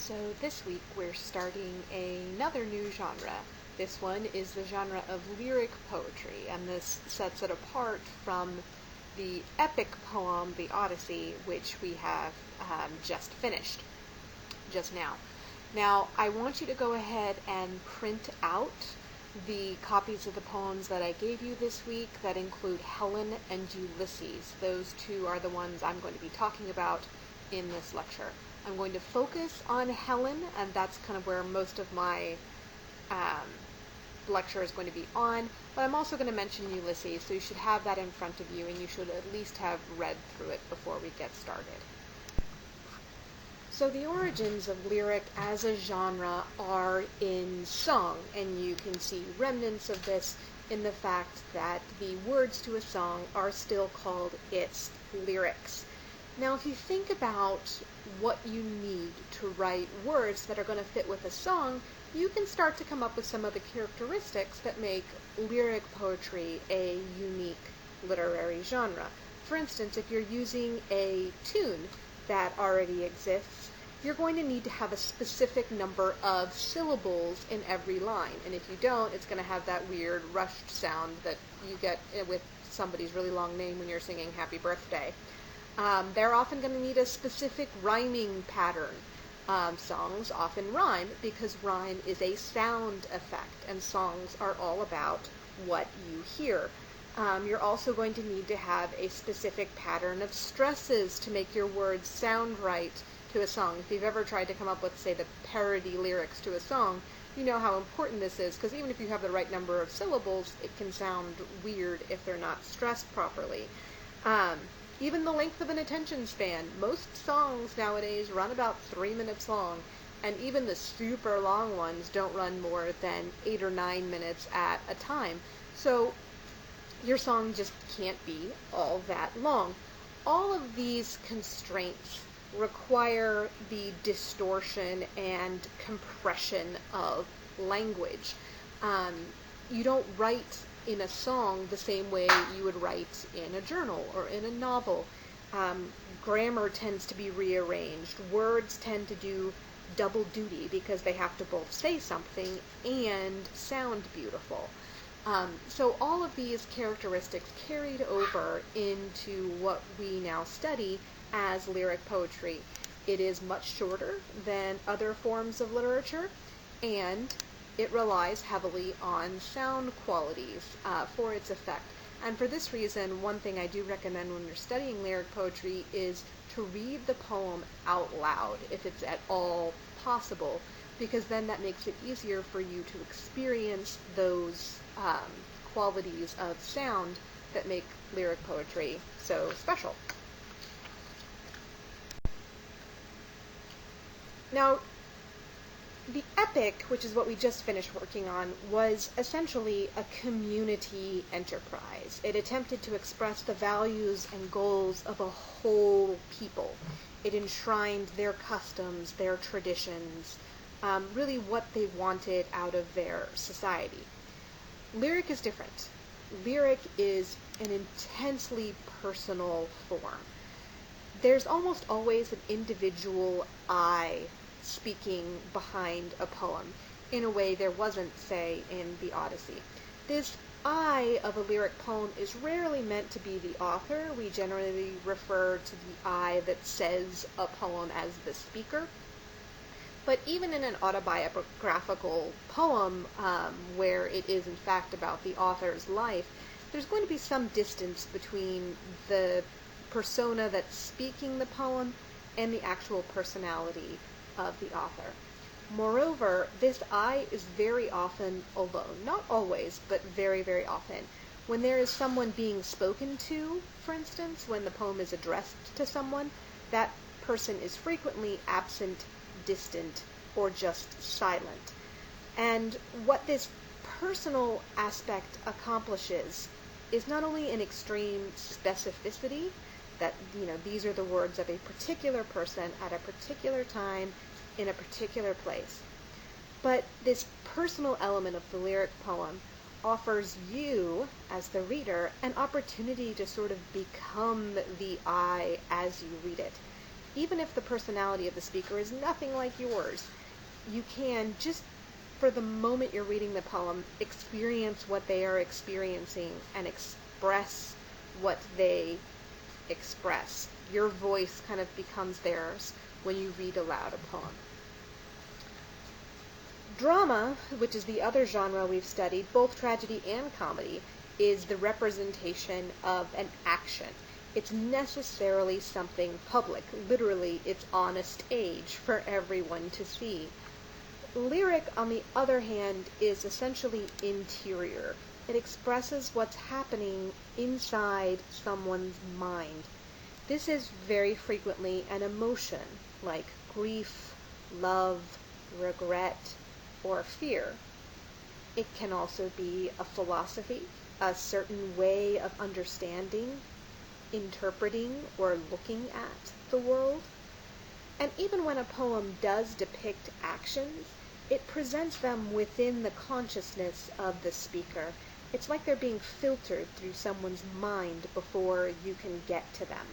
So this week we're starting another new genre. This one is the genre of lyric poetry, and this sets it apart from the epic poem, the Odyssey, which we have just finished, just now. Now, I want you to go ahead and print out the copies of the poems that I gave you this week that include Helen and Ulysses. Those two are the ones I'm going to be talking about in this lecture. I'm going to focus on Helen, and that's kind of where most of my lecture is going to be on, but I'm also going to mention Ulysses, so you should have that in front of you, and you should at least have read through it before we get started. So the origins of lyric as a genre are in song, and you can see remnants of this in the fact that the words to a song are still called its lyrics. Now, if you think about what you need to write words that are going to fit with a song, you can start to come up with some of the characteristics that make lyric poetry a unique literary genre. For instance, if you're using a tune that already exists, you're going to need to have a specific number of syllables in every line. And if you don't, it's going to have that weird rushed sound that you get with somebody's really long name when you're singing Happy Birthday. They're often going to need a specific rhyming pattern. Songs often rhyme because rhyme is a sound effect, and songs are all about what you hear. You're also going to need to have a specific pattern of stresses to make your words sound right to a song. If you've ever tried to come up with, say, the parody lyrics to a song, you know how important this is, because even if you have the right number of syllables, it can sound weird if they're not stressed properly. Even the length of an attention span. Most songs nowadays run about 3 minutes long, and even the super long ones don't run more than 8 or 9 minutes at a time. So your song just can't be all that long. All of these constraints require the distortion and compression of language. You don't write in a song the same way you would write in a journal or in a novel. Grammar tends to be rearranged. Words tend to do double duty because they have to both say something and sound beautiful. So all of these characteristics carried over into what we now study as lyric poetry. It is much shorter than other forms of literature, and it relies heavily on sound qualities for its effect. And for this reason, one thing I do recommend when you're studying lyric poetry is to read the poem out loud, if it's at all possible, because then that makes it easier for you to experience those qualities of sound that make lyric poetry so special. Now, the epic, which is what we just finished working on, was essentially a community enterprise. It attempted to express the values and goals of a whole people. It enshrined their customs, their traditions, really what they wanted out of their society. Lyric is different. Lyric is an intensely personal form. There's almost always an individual I speaking behind a poem in a way there wasn't, say, in the Odyssey. This I of a lyric poem is rarely meant to be the author. We generally refer to the I that says a poem as the speaker. But even in an autobiographical poem where it is in fact about the author's life, there's going to be some distance between the persona that's speaking the poem and the actual personality of the author. Moreover, this I is very often alone. Not always, but very, very often. When there is someone being spoken to, for instance, when the poem is addressed to someone, that person is frequently absent, distant, or just silent. And what this personal aspect accomplishes is not only an extreme specificity, that, these are the words of a particular person at a particular time in a particular place, but this personal element of the lyric poem offers you, as the reader, an opportunity to sort of become the I as you read it. even if the personality of the speaker is nothing like yours, you can, just for the moment you're reading the poem, experience what they are experiencing and express what they express. Your voice kind of becomes theirs when you read aloud a poem. Drama, which is the other genre we've studied, both tragedy and comedy, is the representation of an action. It's necessarily something public. Literally, it's on a stage for everyone to see. Lyric, on the other hand, is essentially interior. It expresses what's happening inside someone's mind. This is very frequently an emotion, like grief, love, regret, or fear. It can also be a philosophy, a certain way of understanding, interpreting, or looking at the world. And even when a poem does depict actions, it presents them within the consciousness of the speaker. It's like they're being filtered through someone's mind before you can get to them.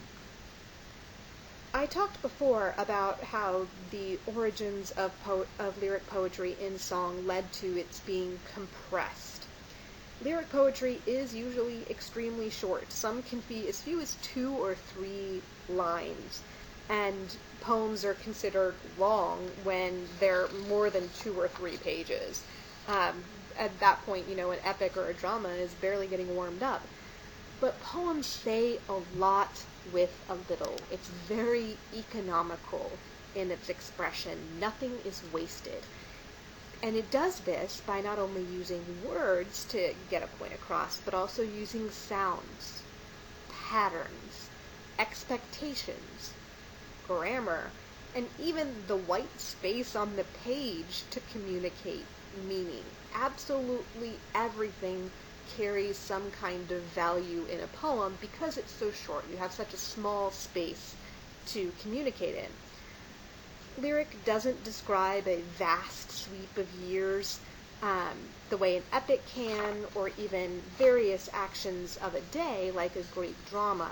I talked before about how the origins of lyric poetry in song led to its being compressed. Lyric poetry is usually extremely short. Some can be as few as 2 or 3 lines, and poems are considered long when they're more than 2 or 3 pages. At that point, an epic or a drama is barely getting warmed up. But poems say a lot with a little. It's very economical in its expression. Nothing is wasted. And it does this by not only using words to get a point across, but also using sounds, patterns, expectations, grammar, and even the white space on the page to communicate meaning. Absolutely everything carries some kind of value in a poem because it's so short. You have such a small space to communicate in. Lyric doesn't describe a vast sweep of years the way an epic can, or even various actions of a day like a great drama,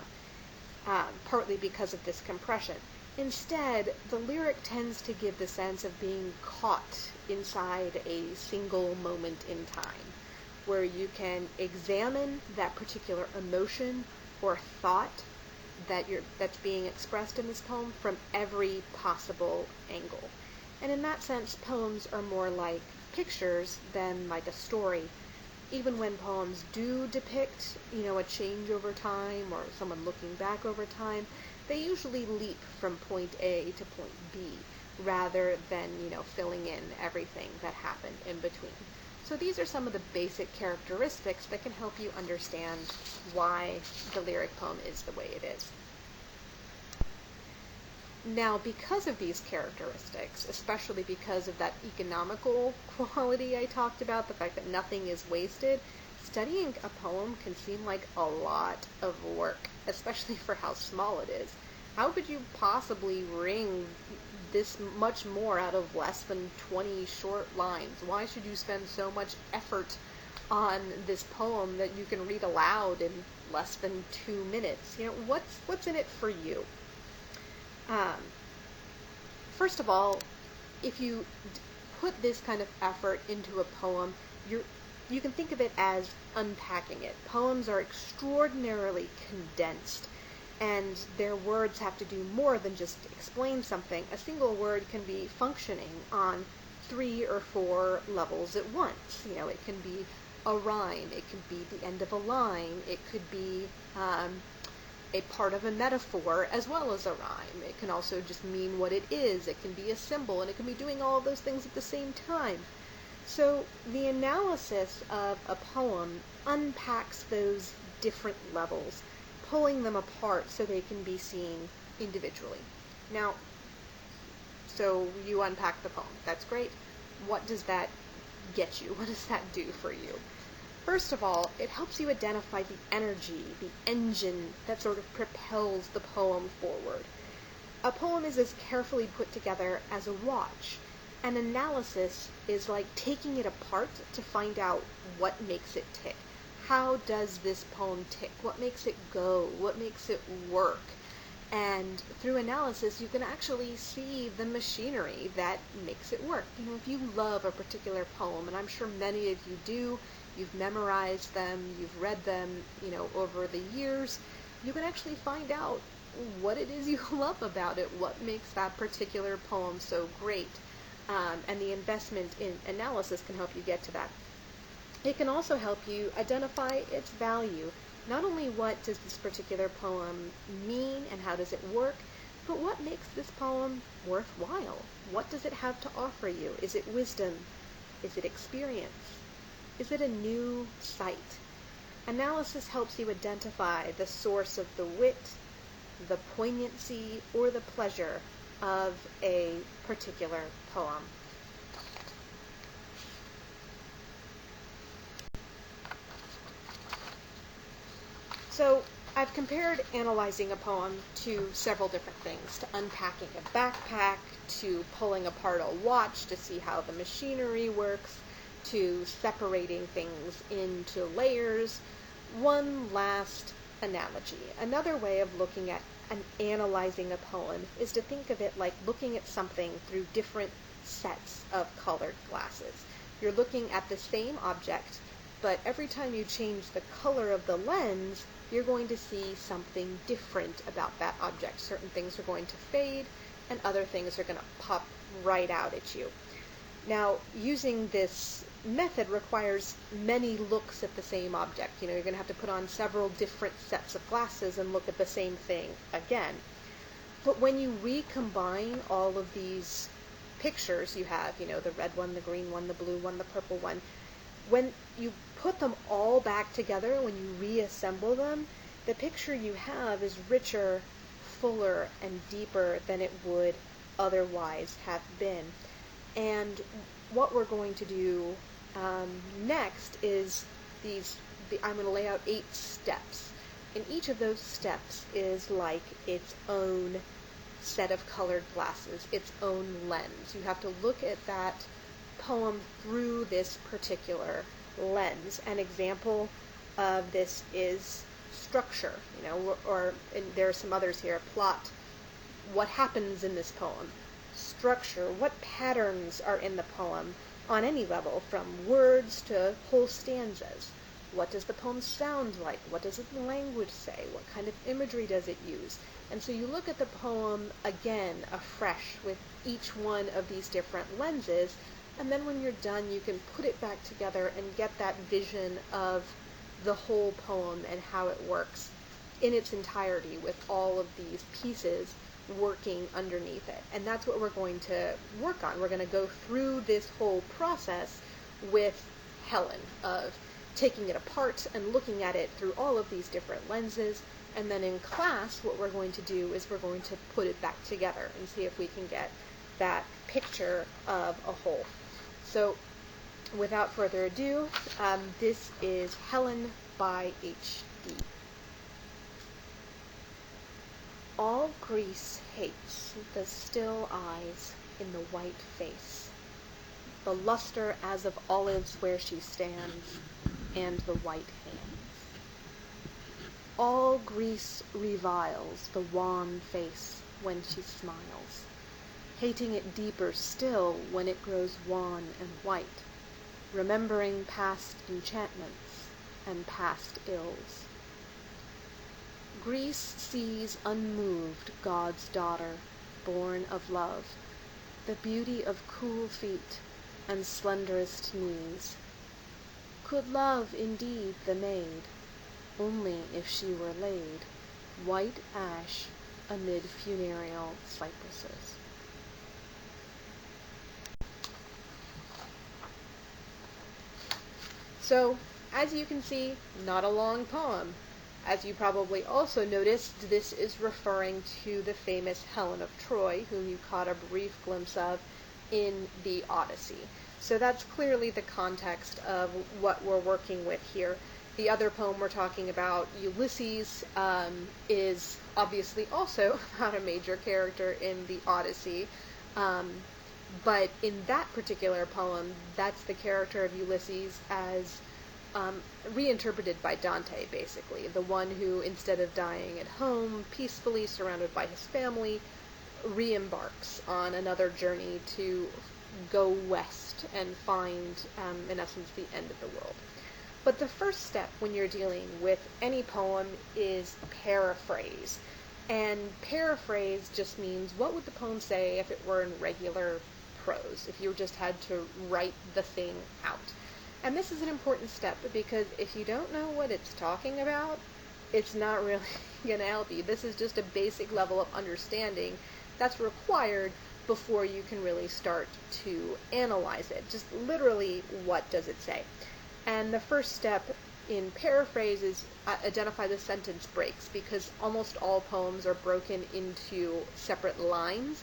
partly because of this compression. Instead, the lyric tends to give the sense of being caught inside a single moment in time, where you can examine that particular emotion or thought that's being expressed in this poem from every possible angle. And in that sense, poems are more like pictures than like a story. Even when poems do depict, a change over time or someone looking back over time, they usually leap from point A to point B rather than, filling in everything that happened in between. So these are some of the basic characteristics that can help you understand why the lyric poem is the way it is. Now, because of these characteristics, especially because of that economical quality I talked about, the fact that nothing is wasted, studying a poem can seem like a lot of work, especially for how small it is. How could you possibly wring this much more out of less than 20 short lines? Why should you spend so much effort on this poem that you can read aloud in less than 2 minutes? What's in it for you? First of all, if you put this kind of effort into a poem, you can think of it as unpacking it. Poems are extraordinarily condensed, and their words have to do more than just explain something. A single word can be functioning on 3 or 4 levels at once. It can be a rhyme, it could be the end of a line, it could be a part of a metaphor as well as a rhyme. It can also just mean what it is. It can be a symbol, and it can be doing all of those things at the same time. So the analysis of a poem unpacks those different levels, pulling them apart so they can be seen individually. Now, so you unpack the poem. That's great. What does that get you? What does that do for you? First of all, it helps you identify the energy, the engine that sort of propels the poem forward. A poem is as carefully put together as a watch. An analysis is like taking it apart to find out what makes it tick. How does this poem tick? What makes it go? What makes it work? And through analysis, you can actually see the machinery that makes it work. If you love a particular poem, and I'm sure many of you do, you've memorized them, you've read them, over the years, you can actually find out what it is you love about it, what makes that particular poem so great. And the investment in analysis can help you get to that. It can also help you identify its value. Not only what does this particular poem mean and how does it work, but what makes this poem worthwhile? What does it have to offer you? Is it wisdom? Is it experience? Is it a new sight? Analysis helps you identify the source of the wit, the poignancy, or the pleasure of a particular poem. So I've compared analyzing a poem to several different things, to unpacking a backpack, to pulling apart a watch to see how the machinery works, to separating things into layers. One last analogy. Another way of looking at and analyzing a poem is to think of it like looking at something through different sets of colored glasses. You're looking at the same object, but every time you change the color of the lens, you're going to see something different about that object. Certain things are going to fade, and other things are going to pop right out at you. Now, using this method requires many looks at the same object. You're going to have to put on several different sets of glasses and look at the same thing again. But when you recombine all of these pictures you have, the red one, the green one, the blue one, the purple one, when you put them all back together, when you reassemble them, the picture you have is richer, fuller, and deeper than it would otherwise have been. And what we're going to do next is I'm going to lay out 8 steps. And each of those steps is like its own set of colored glasses, its own lens. You have to look at that poem through this particular lens. An example of this is structure, and there are some others here. Plot. What happens in this poem? Structure. What patterns are in the poem on any level, from words to whole stanzas? What does the poem sound like? What does the language say? What kind of imagery does it use? And so you look at the poem again afresh with each one of these different lenses, and then when you're done, you can put it back together and get that vision of the whole poem and how it works in its entirety with all of these pieces working underneath it. And that's what we're going to work on. We're going to go through this whole process with Helen of taking it apart and looking at it through all of these different lenses. And then in class, what we're going to do is we're going to put it back together and see if we can get that picture of a whole. So without further ado, this is Helen by H.D. All Greece hates the still eyes in the white face, the luster as of olives where she stands, and the white hands. All Greece reviles the wan face when she smiles, hating it deeper still when it grows wan and white, remembering past enchantments and past ills. Greece sees unmoved God's daughter, born of love, the beauty of cool feet and slenderest knees. Could love indeed the maid, only if she were laid, white ash amid funereal cypresses. So, as you can see, not a long poem. As you probably also noticed, this is referring to the famous Helen of Troy, whom you caught a brief glimpse of in the Odyssey. So that's clearly the context of what we're working with here. The other poem we're talking about, Ulysses, is obviously also not a major character in the Odyssey. But in that particular poem, that's the character of Ulysses as reinterpreted by Dante, basically, the one who, instead of dying at home, peacefully surrounded by his family, re-embarks on another journey to go west and find, in essence, the end of the world. But the first step when you're dealing with any poem is paraphrase. And paraphrase just means, what would the poem say if it were in regular prose, if you just had to write the thing out? And this is an important step, because if you don't know what it's talking about, it's not really going to help you. This is just a basic level of understanding that's required before you can really start to analyze it. Just literally, what does it say? And the first step in paraphrase is identify the sentence breaks, because almost all poems are broken into separate lines,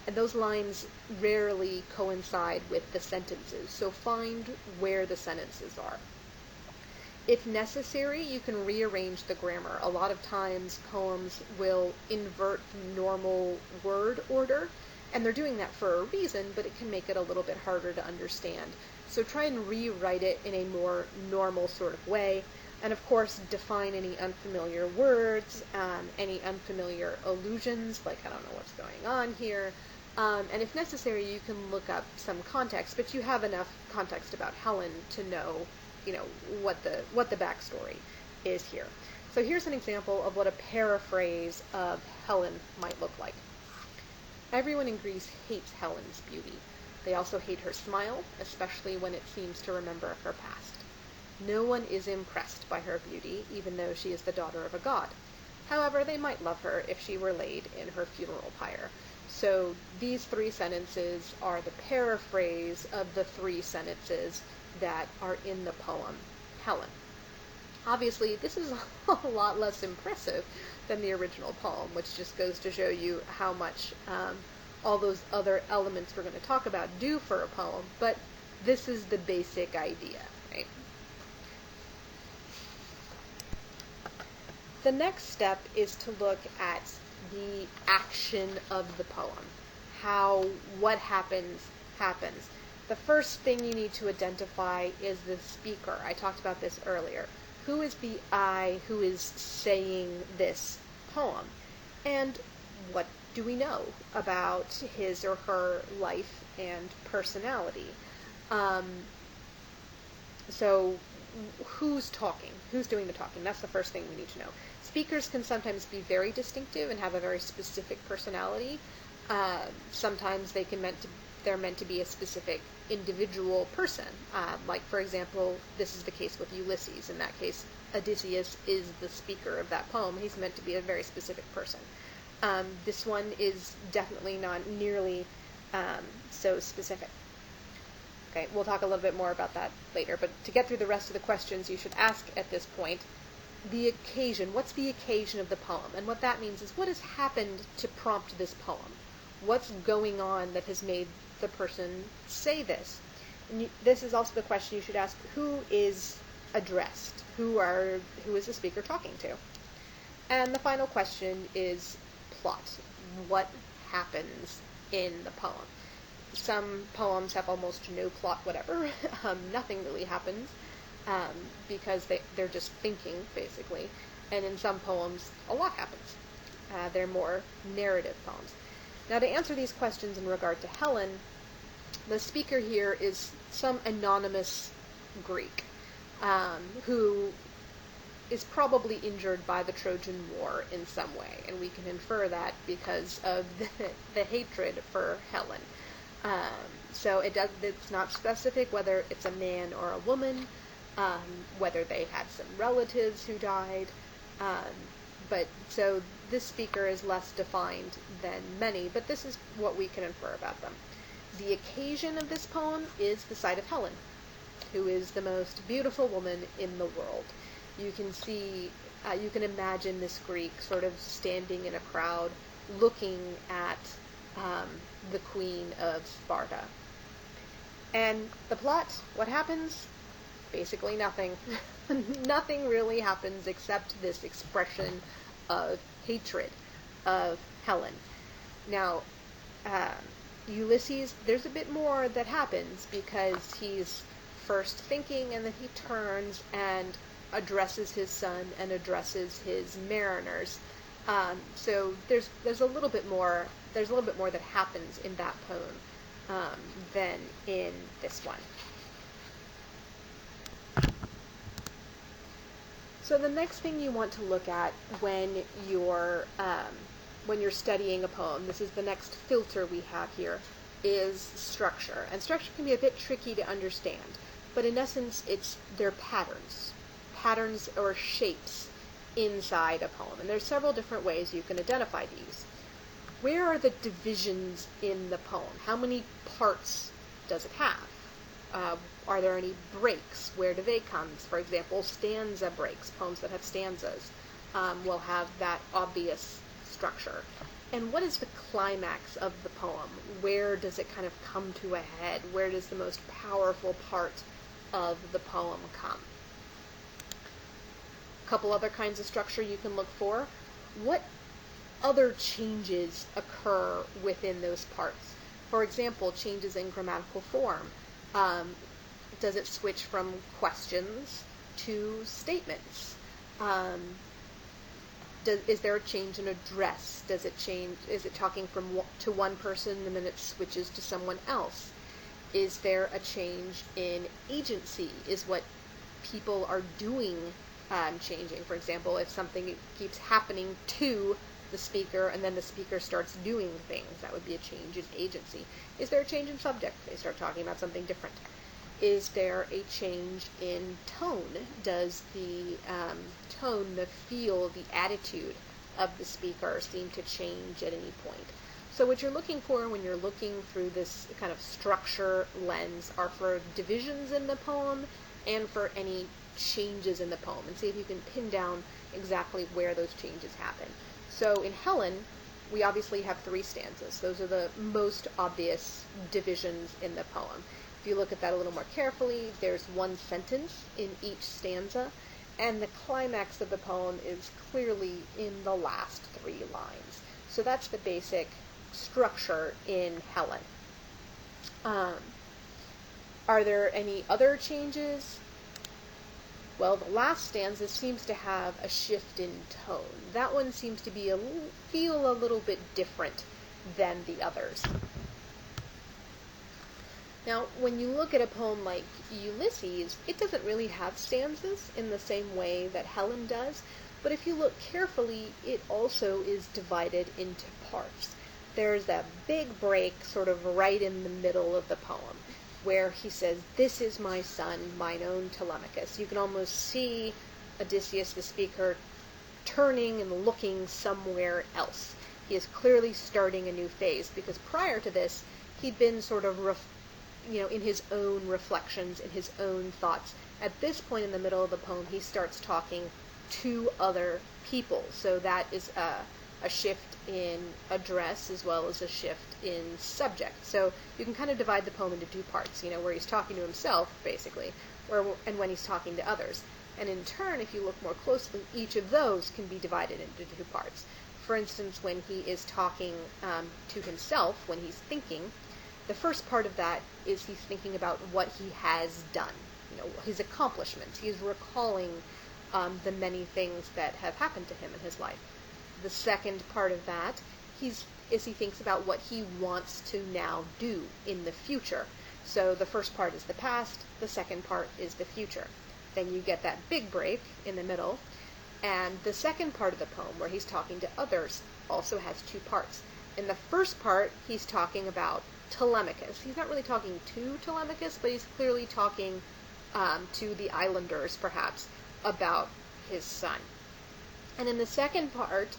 and those lines rarely coincide with the sentences, so find where the sentences are. If necessary, you can rearrange the grammar. A lot of times poems will invert normal word order, and they're doing that for a reason, but it can make it a little bit harder to understand. So try and rewrite it in a more normal sort of way. And of course, define any unfamiliar words, any unfamiliar allusions, like I don't know what's going on here. And if necessary, you can look up some context, but you have enough context about Helen to know, what the backstory is here. So here's an example of what a paraphrase of Helen might look like. Everyone in Greece hates Helen's beauty. They also hate her smile, especially when it seems to remember her past. No one is impressed by her beauty, even though she is the daughter of a god. However, they might love her if she were laid in her funeral pyre. So these three sentences are the paraphrase of the three sentences that are in the poem Helen. Obviously, this is a lot less impressive than the original poem, which just goes to show you how much all those other elements we're going to talk about do for a poem, but this is the basic idea, right? The next step is to look at the action of the poem. What happens. The first thing you need to identify is the speaker. I talked about this earlier. Who is the I who is saying this poem? And what do we know about his or her life and personality? So who's talking? Who's doing the talking? That's the first thing we need to know. Speakers can sometimes be very distinctive and have a very specific personality. Sometimes they're meant to be a specific individual person. Like, for example, this is the case with Ulysses. In that case, Odysseus is the speaker of that poem. He's meant to be a very specific person. This one is definitely not nearly so specific. Okay, we'll talk a little bit more about that later, but to get through the rest of the questions you should ask at this point, the occasion. What's the occasion of the poem? And what that means is, what has happened to prompt this poem? What's going on that has made the person say this? And this is also the question you should ask: who is addressed? Who is the speaker talking to? And the final question is plot. What happens in the poem? Some poems have almost no plot whatever. Nothing really happens because they're just thinking, basically. And in some poems, a lot happens. They're more narrative poems. Now, to answer these questions in regard to Helen, the speaker here is some anonymous Greek who is probably injured by the Trojan War in some way, and we can infer that because of the hatred for Helen. So it's not specific whether it's a man or a woman, whether they had some relatives who died, but so this speaker is less defined than many, but this is what we can infer about them. The occasion of this poem is the sight of Helen, who is the most beautiful woman in the world. You can see, you can imagine this Greek sort of standing in a crowd looking at the queen of Sparta. And the plot, what happens? Basically nothing. Nothing really happens except this expression of hatred of Helen. Now, Ulysses, there's a bit more that happens because he's first thinking, and then he turns and addresses his son and addresses his mariners. So there's a little bit more that happens in that poem than in this one. So the next thing you want to look at when you're studying a poem, this is the next filter we have here, is structure. And structure can be a bit tricky to understand, but in essence they're patterns or shapes inside a poem. And there's several different ways you can identify these. Where are the divisions in the poem? How many parts does it have? Are there any breaks? Where do they come? For example, stanza breaks. Poems that have stanzas will have that obvious structure. And what is the climax of the poem? Where does it kind of come to a head? Where does the most powerful part of the poem come? A couple other kinds of structure you can look for. What other changes occur within those parts? For example, changes in grammatical form. Does it switch from questions to statements? Is there a change in address? Is it talking to one person and then it switches to someone else? Is there a change in agency? Is what people are doing changing? For example, if something keeps happening to the speaker and then the speaker starts doing things, that would be a change in agency. Is there a change in subject? They start talking about something different. Is there a change in tone? Does the tone, the feel, the attitude of the speaker seem to change at any point? So what you're looking for when you're looking through this kind of structure lens are for divisions in the poem and for any changes in the poem, and see if you can pin down exactly where those changes happen. So in Helen, we obviously have 3 stanzas. Those are the most obvious divisions in the poem. If you look at that a little more carefully, there's 1 sentence in each stanza, and the climax of the poem is clearly in the last 3 lines. So that's the basic structure in Helen. Are there any other changes? Well, the last stanza seems to have a shift in tone. That one seems to feel a little bit different than the others. Now, when you look at a poem like Ulysses, it doesn't really have stanzas in the same way that Helen does, but if you look carefully, it also is divided into parts. There's that big break sort of right in the middle of the poem, where he says, "This is my son, mine own Telemachus." You can almost see Odysseus, the speaker, turning and looking somewhere else. He is clearly starting a new phase, because prior to this, he'd been sort of in his own reflections, in his own thoughts. At this point in the middle of the poem, he starts talking to other people. So that is a shift in address as well as a shift in subject. So you can kind of divide the poem into 2 parts, where he's talking to himself, basically, and when he's talking to others. And in turn, if you look more closely, each of those can be divided into 2 parts. For instance, when he is talking to himself, when he's thinking, the first part of that is he's thinking about what he has done, his accomplishments. He's recalling the many things that have happened to him in his life. The second part of that he thinks about what he wants to now do in the future. So the first part is the past, the second part is the future. Then you get that big break in the middle, and the second part of the poem, where he's talking to others, also has 2 parts. In the first part, he's talking about Telemachus. He's not really talking to Telemachus, but he's clearly talking to the islanders, perhaps, about his son. And in the second part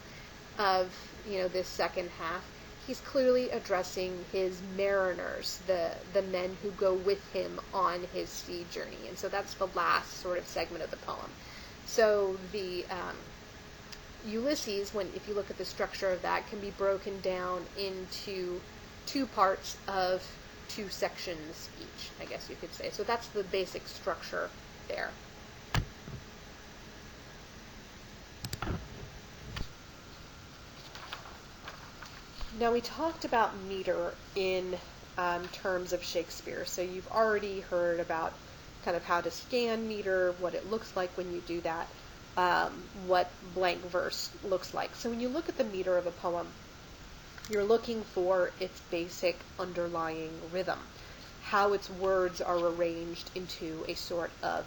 of, this second half, he's clearly addressing his mariners, the men who go with him on his sea journey. And so that's the last sort of segment of the poem. So the Ulysses, if you look at the structure of that, can be broken down into 2 parts of 2 sections each, I guess you could say. So that's the basic structure there. Now, we talked about meter in terms of Shakespeare, so you've already heard about kind of how to scan meter, what it looks like when you do that, what blank verse looks like. So when you look at the meter of a poem, you're looking for its basic underlying rhythm, how its words are arranged into a sort of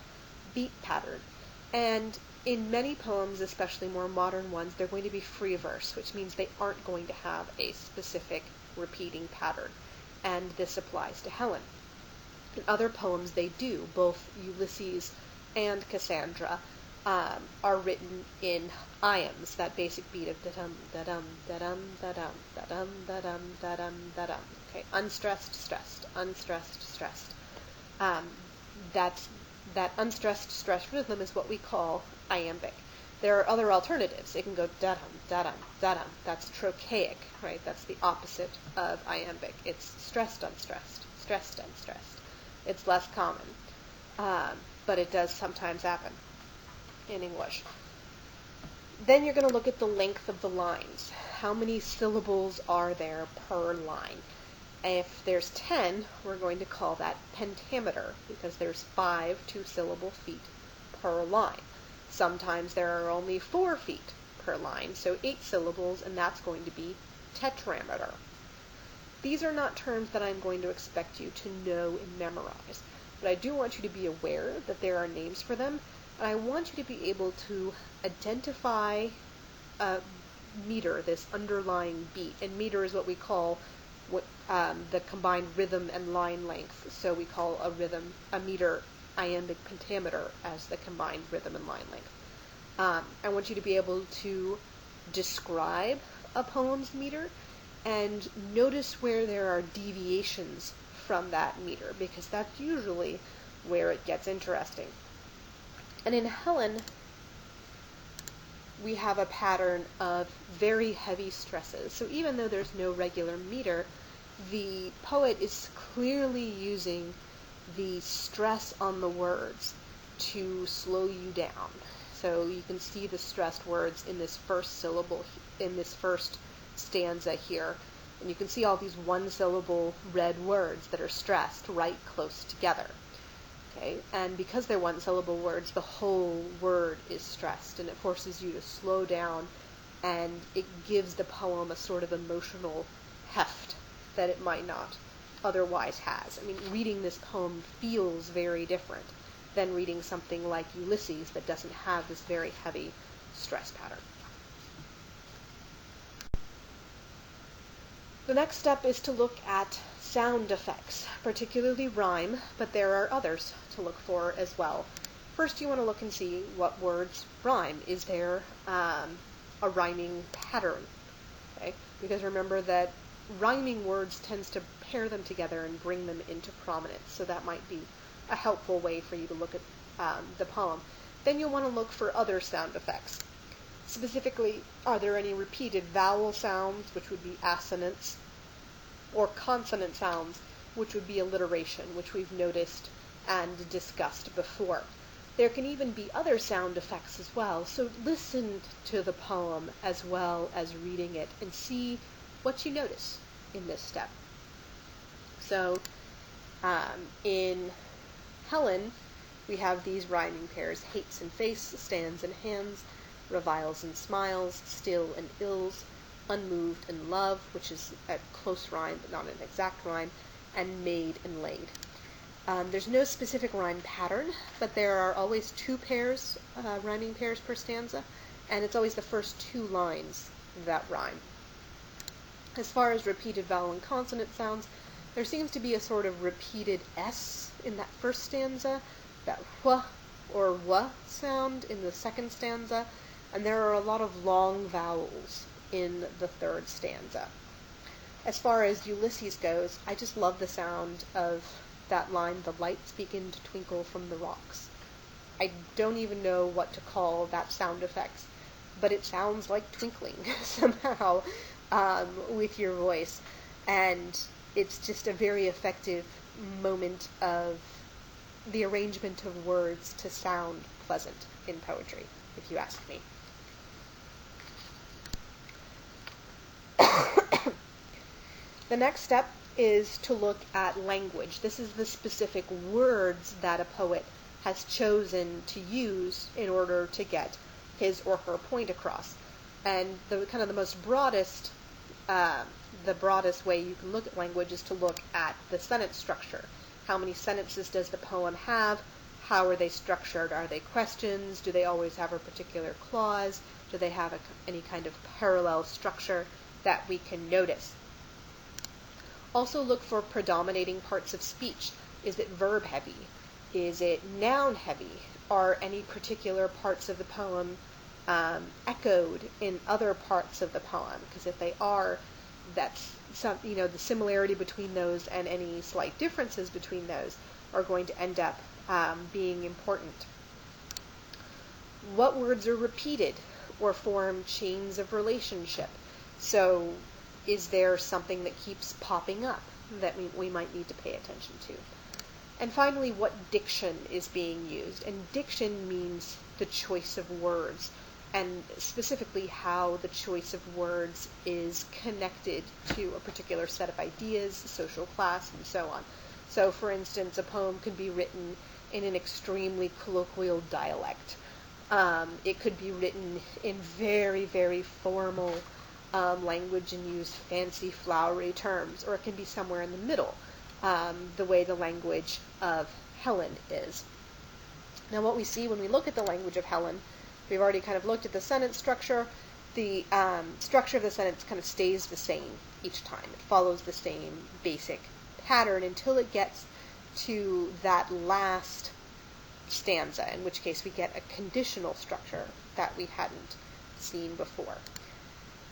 beat pattern. And in many poems, especially more modern ones, they're going to be free verse, which means they aren't going to have a specific repeating pattern. And this applies to Helen. In other poems, they do. Both Ulysses and Cassandra are written in iambs, that basic beat of da-dum, da-dum, da-dum, da-dum, da-dum, da-dum, da-dum, da-dum. Okay, unstressed, stressed, unstressed, stressed. That unstressed, stressed rhythm is what we call iambic. There are other alternatives. It can go da-dum, da-dum, da-dum. That's trochaic, right? That's the opposite of iambic. It's stressed, unstressed, stressed, unstressed. It's less common, but it does sometimes happen in English. Then you're going to look at the length of the lines. How many syllables are there per line? If there's 10, we're going to call that pentameter, because there's 5 two-syllable feet per line. Sometimes there are only 4 feet per line, so 8 syllables, and that's going to be tetrameter. These are not terms that I'm going to expect you to know and memorize, but I do want you to be aware that there are names for them, and I want you to be able to identify meter, this underlying beat, and meter is what we call the combined rhythm and line length. So we call a meter, iambic pentameter, as the combined rhythm and line length. I want you to be able to describe a poem's meter and notice where there are deviations from that meter, because that's usually where it gets interesting. And in Helen, we have a pattern of very heavy stresses. So even though there's no regular meter, the poet is clearly using the stress on the words to slow you down. So you can see the stressed words in this first syllable, in this first stanza here. And you can see all these one-syllable red words that are stressed right close together. Okay? And because they're one-syllable words, the whole word is stressed, and it forces you to slow down, and it gives the poem a sort of emotional heft that it might not otherwise has. I mean, reading this poem feels very different than reading something like Ulysses that doesn't have this very heavy stress pattern. The next step is to look at sound effects, particularly rhyme, but there are others to look for as well. First, you want to look and see what words rhyme. Is there a rhyming pattern? Okay? Because remember that rhyming words tends to pair them together and bring them into prominence, so that might be a helpful way for you to look at the poem. Then you'll want to look for other sound effects. Specifically, are there any repeated vowel sounds, which would be assonance, or consonant sounds, which would be alliteration, which we've noticed and discussed before. There can even be other sound effects as well, so listen to the poem as well as reading it and see what you notice in this step. So, in Helen, we have these rhyming pairs: hates and face, stands and hands, reviles and smiles, still and ills, unmoved and love, which is a close rhyme but not an exact rhyme, and made and laid. There's no specific rhyme pattern, but there are always 2 pairs, rhyming pairs per stanza, and it's always the first 2 lines that rhyme. As far as repeated vowel and consonant sounds, there seems to be a sort of repeated S in that first stanza, that wh or w sound in the second stanza, and there are a lot of long vowels in the third stanza. As far as Ulysses goes, I just love the sound of that line, the lights begin to twinkle from the rocks. I don't even know what to call that sound effect, but it sounds like twinkling somehow with your voice, and it's just a very effective moment of the arrangement of words to sound pleasant in poetry, if you ask me. The next step is to look at language. This is the specific words that a poet has chosen to use in order to get his or her point across. And the kind of the broadest way you can look at language is to look at the sentence structure. How many sentences does the poem have? How are they structured? Are they questions? Do they always have a particular clause? Do they have any kind of parallel structure that we can notice? Also look for predominating parts of speech. Is it verb heavy? Is it noun heavy? Are any particular parts of the poem echoed in other parts of the poem? Because if they are, that's the similarity between those and any slight differences between those are going to end up being important. What words are repeated or form chains of relationship? So is there something that keeps popping up that we might need to pay attention to? And finally, what diction is being used? And diction means the choice of words, and specifically how the choice of words is connected to a particular set of ideas, social class, and so on. So, for instance, a poem could be written in an extremely colloquial dialect. It could be written in very, very formal language and use fancy, flowery terms, or it can be somewhere in the middle, the way the language of Helen is. Now, what we see when we look at the language of Helen, we've already kind of looked at the sentence structure. The structure of the sentence kind of stays the same each time. It follows the same basic pattern until it gets to that last stanza, in which case we get a conditional structure that we hadn't seen before.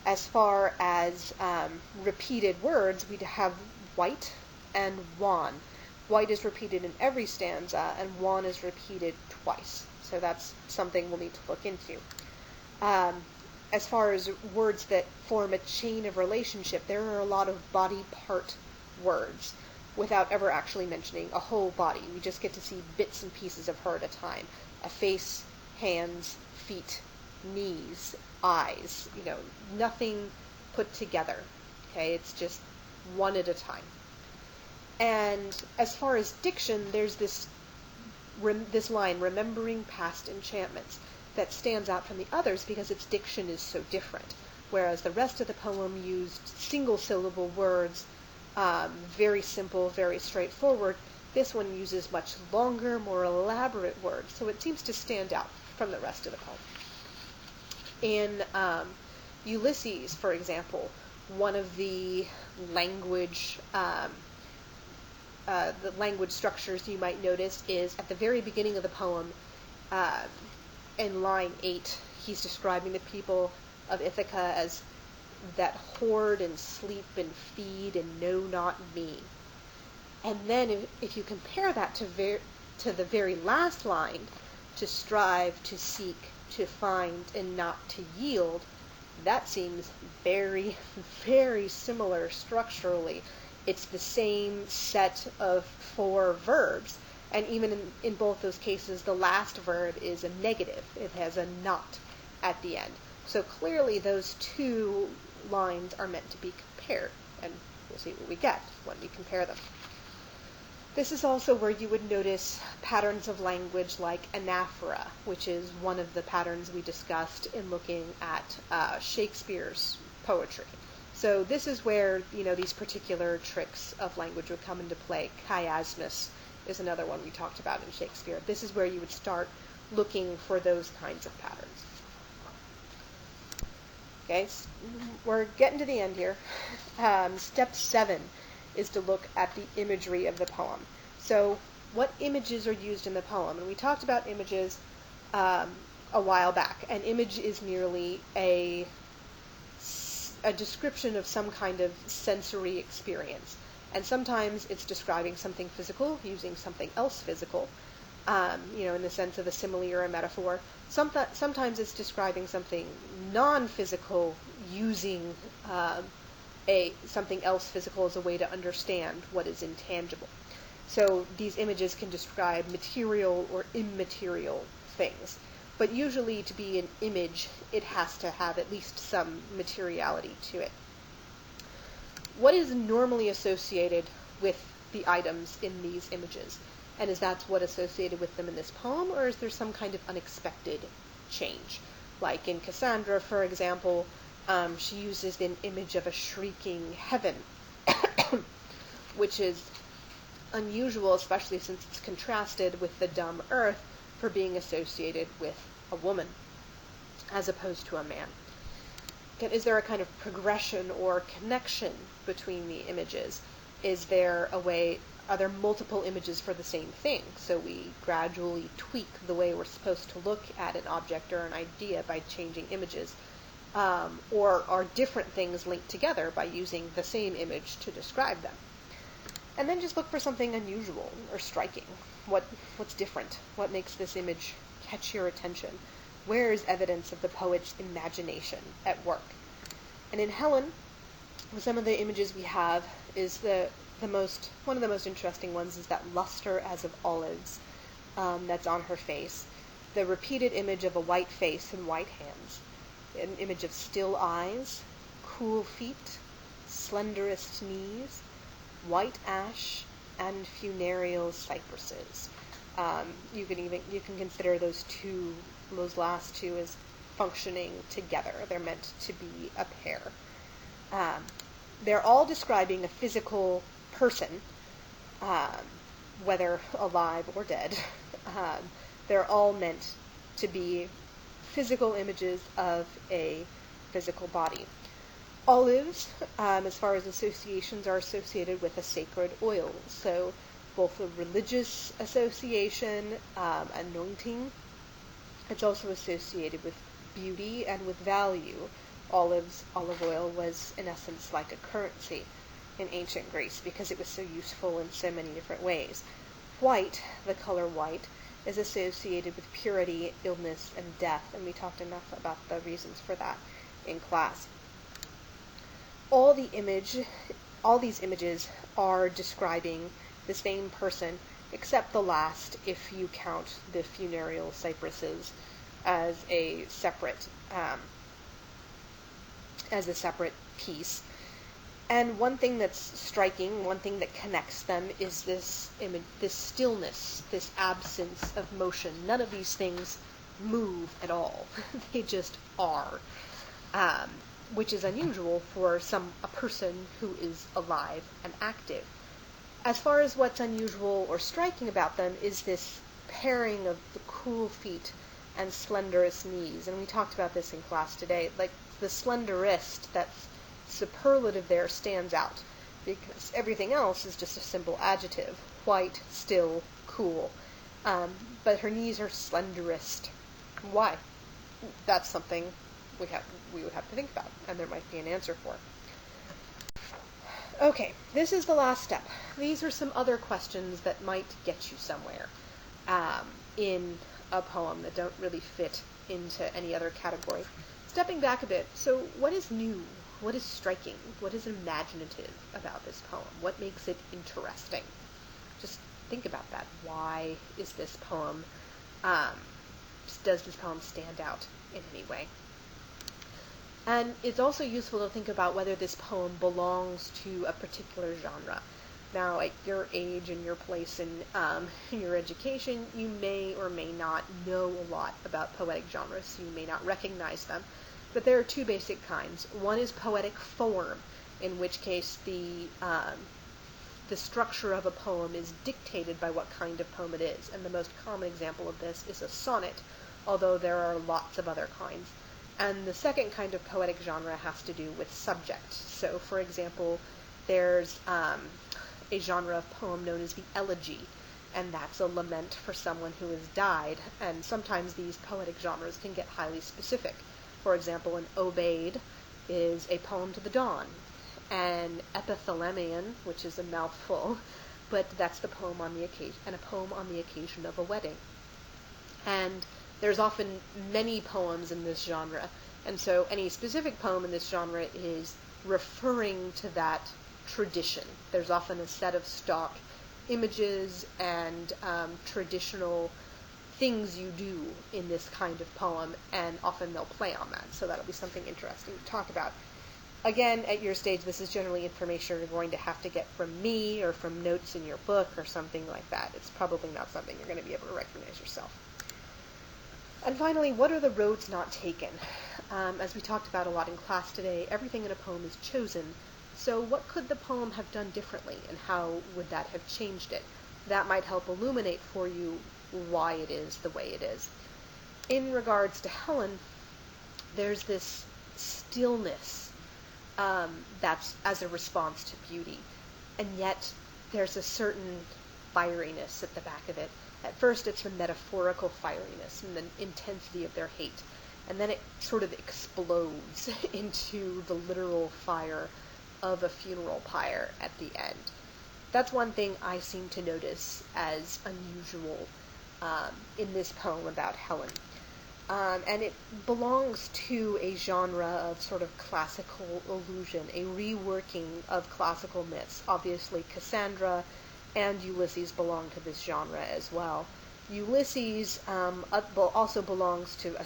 As far as repeated words, we'd have white and wan. White is repeated in every stanza, and wan is repeated twice. So that's something we'll need to look into. As far as words that form a chain of relationship, there are a lot of body part words without ever actually mentioning a whole body. We just get to see bits and pieces of her at a time. A face, hands, feet, knees, eyes, nothing put together. Okay, it's just one at a time. And as far as diction, there's this line, remembering past enchantments, that stands out from the others because its diction is so different. Whereas the rest of the poem used single-syllable words, very simple, very straightforward, this one uses much longer, more elaborate words. So it seems to stand out from the rest of the poem. In Ulysses, for example, one of the language structures you might notice is at the very beginning of the poem, in line 8, he's describing the people of Ithaca as that hoard and sleep and feed and know not me. And then if you compare that to the very last line, to strive, to seek, to find, and not to yield, that seems very, very similar structurally. It's the same set of 4 verbs, and even in both those cases, the last verb is a negative. It has a not at the end. So clearly those two lines are meant to be compared, and we'll see what we get when we compare them. This is also where you would notice patterns of language like anaphora, which is one of the patterns we discussed in looking at Shakespeare's poetry. So this is where, these particular tricks of language would come into play. Chiasmus is another one we talked about in Shakespeare. This is where you would start looking for those kinds of patterns. Okay, so we're getting to the end here. Step 7 is to look at the imagery of the poem. So what images are used in the poem? And we talked about images a while back. An image is merely a description of some kind of sensory experience. And sometimes it's describing something physical using something else physical, in the sense of a simile or a metaphor. Sometimes it's describing something non-physical using something else physical as a way to understand what is intangible. So these images can describe material or immaterial things. But usually to be an image, it has to have at least some materiality to it. what is normally associated with the items in these images? And is that what associated with them in this poem, or is there some kind of unexpected change? Like in Cassandra, for example, she uses an image of a shrieking heaven, which is unusual, especially since it's contrasted with the dumb earth for being associated with a woman as opposed to a man. Again, is there a kind of progression or connection between the images? Is there a way, are there multiple images for the same thing? So we gradually tweak the way we're supposed to look at an object or an idea by changing images. Or are different things linked together by using the same image to describe them? And then just look for something unusual or striking. What's different? What makes this image catch your attention? Where is evidence of the poet's imagination at work? And in Helen, some of the images we have is one of the most interesting ones is that luster as of olives that's on her face. The repeated image of a white face and white hands. An image of still eyes, cool feet, slenderest knees, white ash, and funereal cypresses. You can consider those last two as functioning together. They're meant to be a pair. They're all describing a physical person, whether alive or dead. They're all meant to be physical images of a physical body. Olives, as far as associations, are associated with a sacred oil. So both a religious association, anointing. It's also associated with beauty and with value. Olive oil was in essence like a currency in ancient Greece because it was so useful in so many different ways. White, the color white, is associated with purity, illness, and death, and we talked enough about the reasons for that in class. All these images are describing the same person, except the last, if you count the funereal cypresses as a separate piece. And one thing that's striking, one thing that connects them is this image, this stillness, this absence of motion. None of these things move at all. They just are, which is unusual for a person who is alive and active. As far as what's unusual or striking about them is this pairing of the cool feet and slenderest knees. And we talked about this in class today. Like the slenderest, that's superlative there, stands out because everything else is just a simple adjective. White, still, cool. But her knees are slenderest. Why? That's something we would have to think about, and there might be an answer for. Okay, this is the last step. These are some other questions that might get you somewhere in a poem that don't really fit into any other category. Stepping back a bit, so what is new? What is striking? What is imaginative about this poem? What makes it interesting? Just think about that. Why is this poem, does this poem stand out in any way? And it's also useful to think about whether this poem belongs to a particular genre. Now, at your age and your place in your education, you may or may not know a lot about poetic genres, so you may not recognize them. But there are two basic kinds. One is poetic form, in which case the structure of a poem is dictated by what kind of poem it is. And the most common example of this is a sonnet, although there are lots of other kinds. And the second kind of poetic genre has to do with subject. So, for example, there's a genre of poem known as the elegy, and that's a lament for someone who has died. And sometimes these poetic genres can get highly specific. For example, an Obaid is a poem to the dawn. An epithalamion, which is a mouthful, but that's the poem on the occasion, and a poem on the occasion of a wedding. And there's often many poems in this genre, and so any specific poem in this genre is referring to that tradition. There's often a set of stock images and traditional things you do in this kind of poem, and often they'll play on that, so that'll be something interesting to talk about. Again, at your stage, this is generally information you're going to have to get from me or from notes in your book or something like that. It's probably not something you're going to be able to recognize yourself. And finally, what are the roads not taken? As we talked about a lot in class today, everything in a poem is chosen. So what could the poem have done differently, and how would that have changed it? That might help illuminate for you why it is the way it is. In regards to Helen, there's this stillness that's as a response to beauty, and yet there's a certain fieriness at the back of it. At first it's the metaphorical fieriness and the intensity of their hate, and then it sort of explodes into the literal fire of a funeral pyre at the end. That's one thing I seem to notice as unusual in this poem about Helen. And it belongs to a genre of sort of classical illusion, a reworking of classical myths. Obviously, Cassandra and Ulysses belong to this genre as well. Ulysses also belongs to a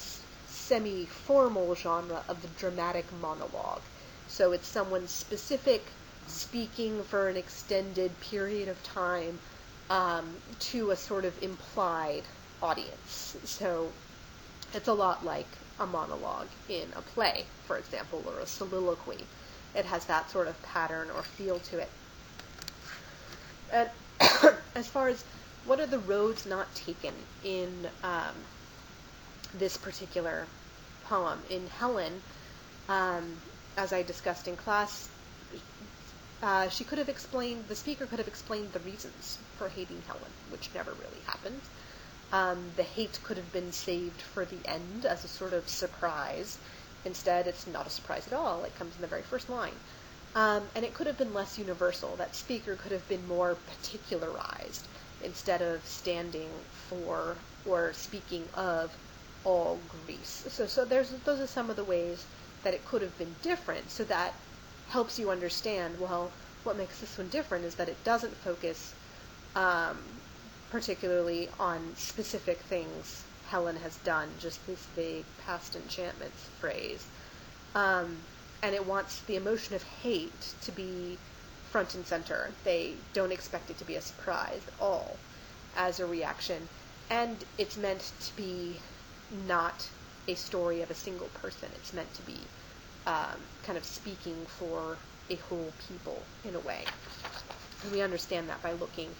semi-formal genre of the dramatic monologue. So it's someone specific speaking for an extended period of time to a sort of implied audience. So it's a lot like a monologue in a play, for example, or a soliloquy. It has that sort of pattern or feel to it. And as far as what are the roads not taken in this particular poem, in Helen, as I discussed in class, the speaker could have explained the reasons for hating Helen, which never really happened. The hate could have been saved for the end as a sort of surprise. Instead, it's not a surprise at all. It comes in the very first line. And it could have been less universal. That speaker could have been more particularized instead of standing for or speaking of all Greece. So those are some of the ways that it could have been different. So that helps you understand, well, what makes this one different is that it doesn't focus particularly on specific things Helen has done, just this vague past enchantments phrase. And it wants the emotion of hate to be front and center. They don't expect it to be a surprise at all as a reaction. And it's meant to be not a story of a single person. It's meant to be kind of speaking for a whole people in a way. And we understand that by looking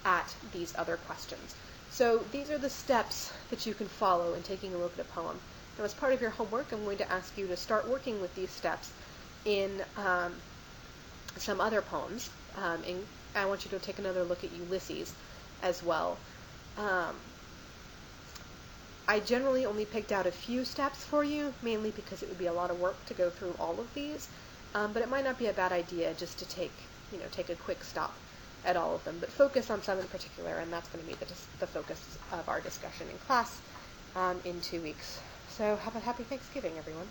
at these other questions. So these are the steps that you can follow in taking a look at a poem. Now, as part of your homework, I'm going to ask you to start working with these steps in some other poems. And I want you to take another look at Ulysses as well. I generally only picked out a few steps for you, mainly because it would be a lot of work to go through all of these. But it might not be a bad idea just to take a quick stop at all of them, but focus on some in particular, and that's going to be the focus of our discussion in class in 2 weeks. So have a happy Thanksgiving, everyone.